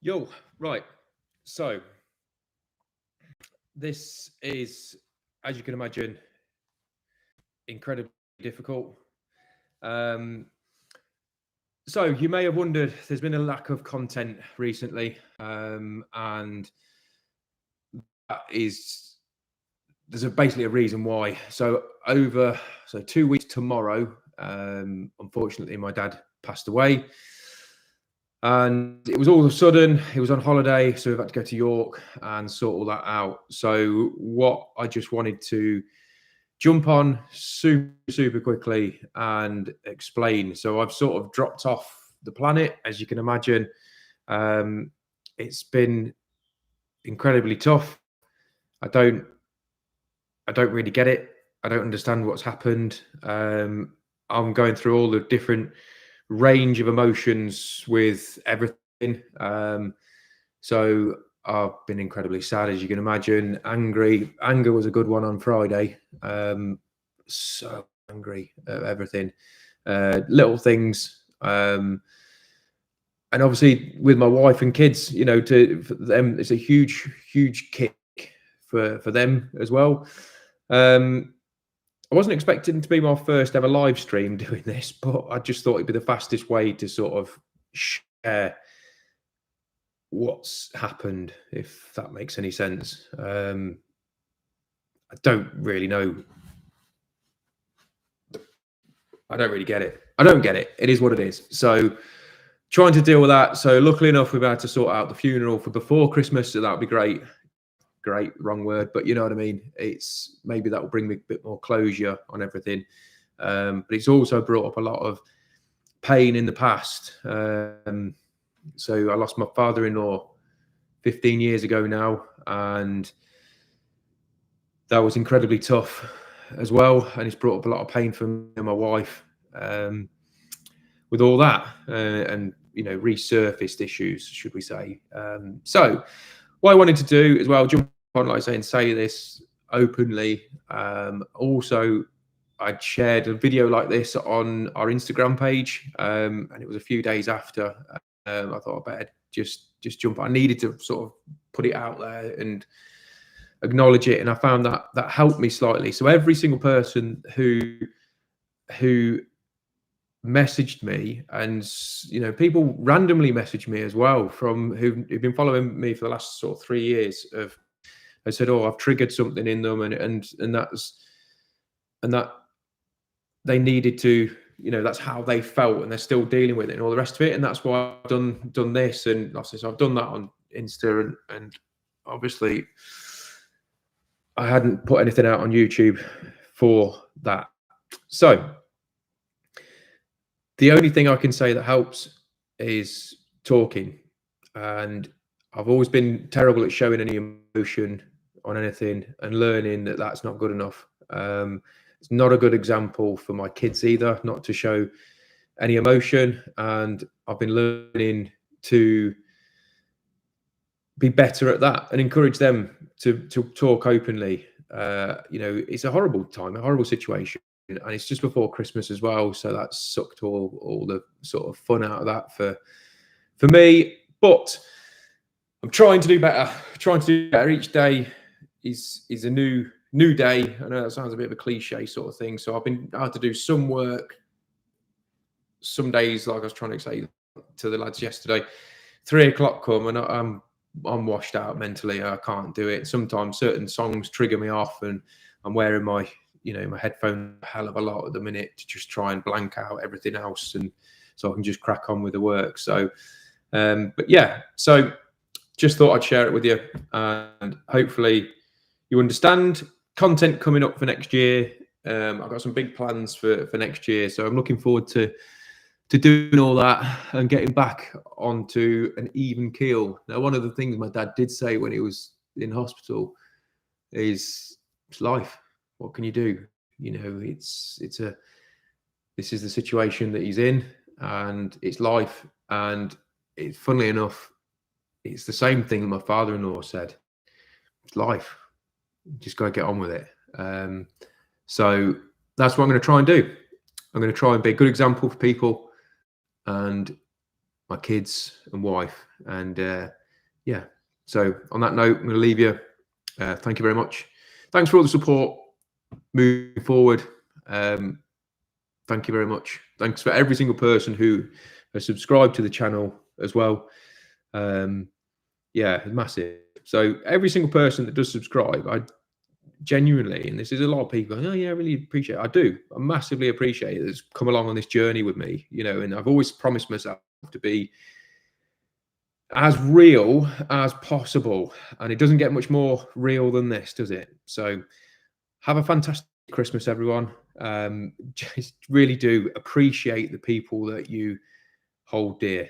Yo, right. So this is, as you can imagine, incredibly difficult. Um, so you may have wondered, there's been a lack of content recently, and that is basically a reason why. So 2 weeks tomorrow, unfortunately, my dad passed away. And it was all of a sudden, he was on holiday, so we've had to go to York and sort all that out. So what I just wanted to jump on super quickly and explain. So I've sort of dropped off the planet, as you can imagine. It's been incredibly tough. I don't I don't really get it. I don't understand what's happened. I'm going through all the different range of emotions with everything. So I've been incredibly sad, as you can imagine. Angry. Anger was a good one on Friday. So angry at everything. Little things. And obviously with my wife and kids, for them, it's a huge kick for them as well. I wasn't expecting to be my first ever live stream doing this, but I just thought it'd be the fastest way to sort of share what's happened, if that makes any sense. I don't really know. I don't really get it. I don't get it. It is what it is. So trying to deal with that. So luckily enough, we've had to sort out the funeral for before Christmas. So that'd be great. Great, wrong word, but you know what I mean. It's maybe that will bring me a bit more closure on everything. But it's also brought up a lot of pain in the past. So I lost my father-in-law 15 years ago now, and that was incredibly tough as well. And it's brought up a lot of pain for me and my wife with all that, and resurfaced issues, should we say. So what I wanted to do as well, jump on, like I say, and say this openly. Also, I'd shared a video like this on our Instagram page, and it was a few days after. I thought I better just jump. I needed to sort of put it out there and acknowledge it, and I found that helped me slightly. So every single person who messaged me, and people randomly messaged me as well from who've been following me for the last sort of 3 years. I said, "Oh, I've triggered something in them," and that they needed to, that's how they felt, and they're still dealing with it and all the rest of it. And that's why I've done this, and so I've done that on Insta, and obviously I hadn't put anything out on YouTube for that. So the only thing I can say that helps is talking. And I've always been terrible at showing any emotion on anything, and learning that that's not good enough. It's not a good example for my kids either, not to show any emotion. And I've been learning to be better at that and encourage them to talk openly. It's a horrible time, a horrible situation, and it's just before Christmas as well, so that sucked all the sort of fun out of that for me. But I'm trying to do better. Each day is a new day. I know that sounds a bit of a cliche sort of thing. So I had to do some work some days, like I was trying to say to the lads yesterday. 3 o'clock come and I'm washed out mentally. I can't do it. Sometimes certain songs trigger me off, and I'm wearing my my headphone a hell of a lot at the minute to just try and blank out everything else, and so I can just crack on with the work. So but yeah, so just thought I'd share it with you, and hopefully you understand. Content coming up for next year. I've got some big plans for next year, so I'm looking forward to doing all that and getting back onto an even keel. Now, one of the things my dad did say when he was in hospital is, it's life. What can you do? This is the situation that he's in, and it's life. And funnily enough, it's the same thing my father-in-law said. It's life. You just got to get on with it. So that's what I'm going to try and do. I'm going to try and be a good example for people, and my kids and wife. And yeah, so on that note, I'm going to leave you. Thank you very much. Thanks for all the support moving forward. Thank you very much. Thanks for every single person who has subscribed to the channel as well. Yeah, massive. So every single person that does subscribe, I genuinely, and this is a lot of people going, oh yeah, I really appreciate it. I massively appreciate it. That's come along on this journey with me, you know, and I've always promised myself to be as real as possible. And it doesn't get much more real than this, does it? So have a fantastic Christmas, everyone. Just really do appreciate the people that you hold dear.